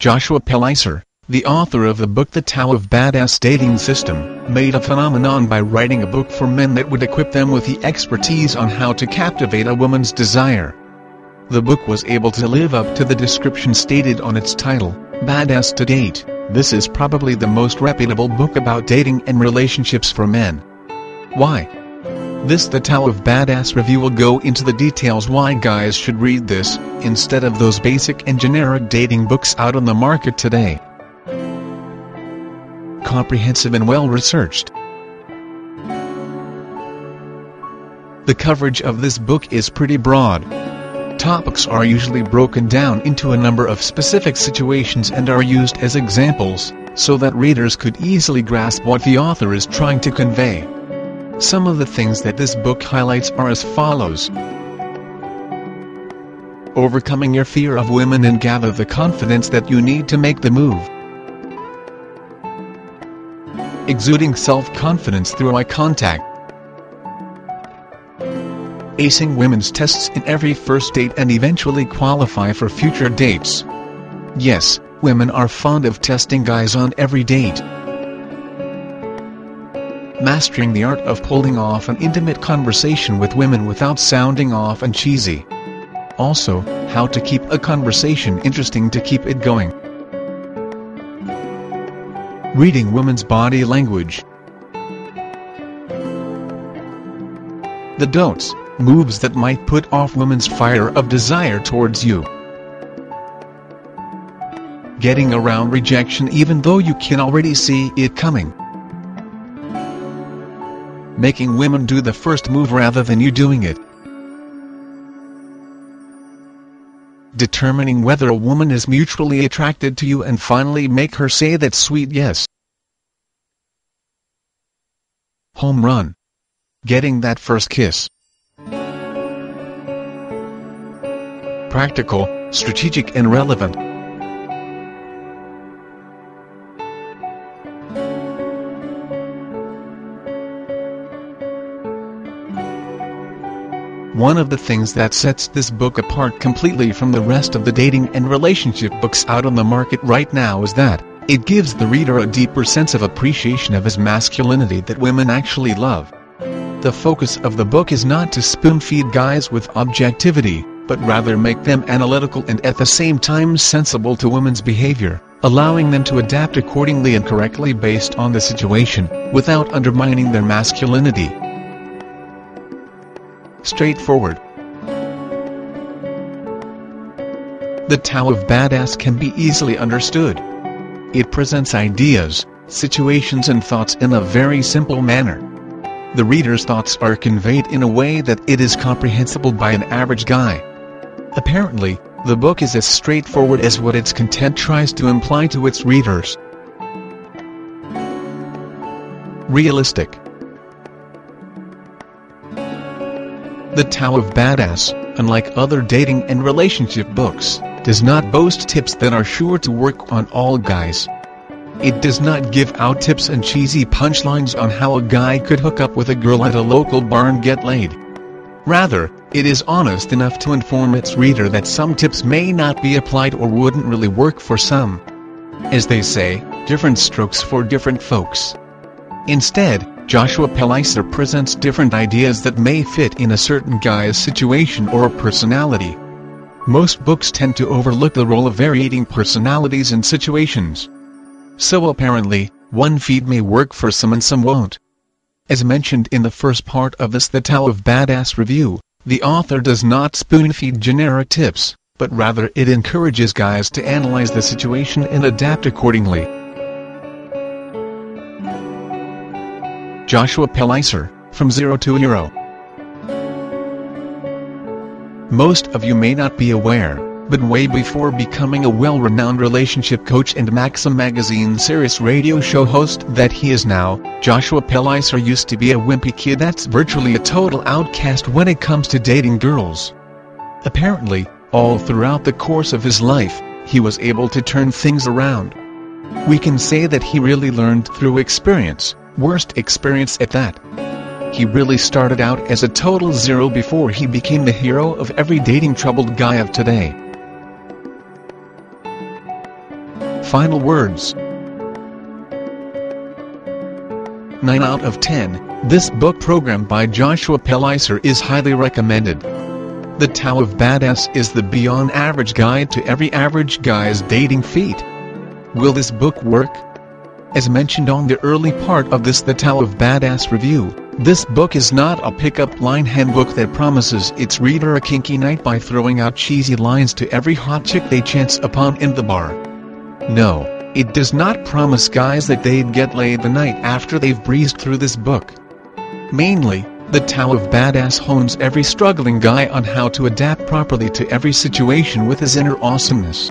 Joshua Pelizer, the author of the book The Tao of Badass Dating System, made a phenomenon by writing a book for men that would equip them with the expertise on how to captivate a woman's desire. The book was able to live up to the description stated on its title, Badass to Date. This is probably the most reputable book about dating and relationships for men. Why? This The Tao of Badass review will go into the details why guys should read this, instead of those basic and generic dating books out on the market today. Comprehensive and well-researched. The coverage of this book is pretty broad. Topics are usually broken down into a number of specific situations and are used as examples, so that readers could easily grasp what the author is trying to convey. Some of the things that this book highlights are as follows. Overcoming your fear of women and gather the confidence that you need to make the move. Exuding self-confidence through eye contact. Acing women's tests in every first date and eventually qualify for future dates. Yes, women are fond of testing guys on every date. Mastering the art of pulling off an intimate conversation with women without sounding off and cheesy. Also, how to keep a conversation interesting to keep it going. Reading women's body language. The don'ts, moves that might put off women's fire of desire towards you. Getting around rejection even though you can already see it coming. Making women do the first move rather than you doing it. Determining whether a woman is mutually attracted to you and finally make her say that sweet yes. Home run. Getting that first kiss. Practical, strategic and relevant. One of the things that sets this book apart completely from the rest of the dating and relationship books out on the market right now is that it gives the reader a deeper sense of appreciation of his masculinity that women actually love. The focus of the book is not to spoon-feed guys with objectivity, but rather make them analytical and at the same time sensible to women's behavior, allowing them to adapt accordingly and correctly based on the situation, without undermining their masculinity. Straightforward. The Tao of Badass can be easily understood. It presents ideas, situations and thoughts in a very simple manner. The reader's thoughts are conveyed in a way that it is comprehensible by an average guy. Apparently, the book is as straightforward as what its content tries to imply to its readers. Realistic. The Tao of Badass, unlike other dating and relationship books, does not boast tips that are sure to work on all guys. It does not give out tips and cheesy punchlines on how a guy could hook up with a girl at a local bar and get laid. Rather, it is honest enough to inform its reader that some tips may not be applied or wouldn't really work for some. As they say, different strokes for different folks. Instead, Joshua Pelizer presents different ideas that may fit in a certain guy's situation or personality. Most books tend to overlook the role of varying personalities and situations. So apparently, one feed may work for some and some won't. As mentioned in the first part of this The Tao of Badass review, the author does not spoon-feed generic tips, but rather it encourages guys to analyze the situation and adapt accordingly. Joshua Pelizer, From Zero to Hero. Most of you may not be aware, but way before becoming a well-renowned relationship coach and Maxim magazine Sirius radio show host that he is now, Joshua Pelizer used to be a wimpy kid that's virtually a total outcast when it comes to dating girls. Apparently, all throughout the course of his life, he was able to turn things around. We can say that he really learned through experience, worst experience at that. He really started out as a total zero before he became the hero of every dating troubled guy of today. final words. 9 out of 10. This book program by Joshua Pelizer is highly recommended. The Tao of Badass is the beyond average guide to every average guy's dating feat. Will this book work? As mentioned on the early part of this The Tao of Badass review, this book is not a pick-up line handbook that promises its reader a kinky night by throwing out cheesy lines to every hot chick they chance upon in the bar. No, it does not promise guys that they'd get laid the night after they've breezed through this book. Mainly, The Tao of Badass hones every struggling guy on how to adapt properly to every situation with his inner awesomeness.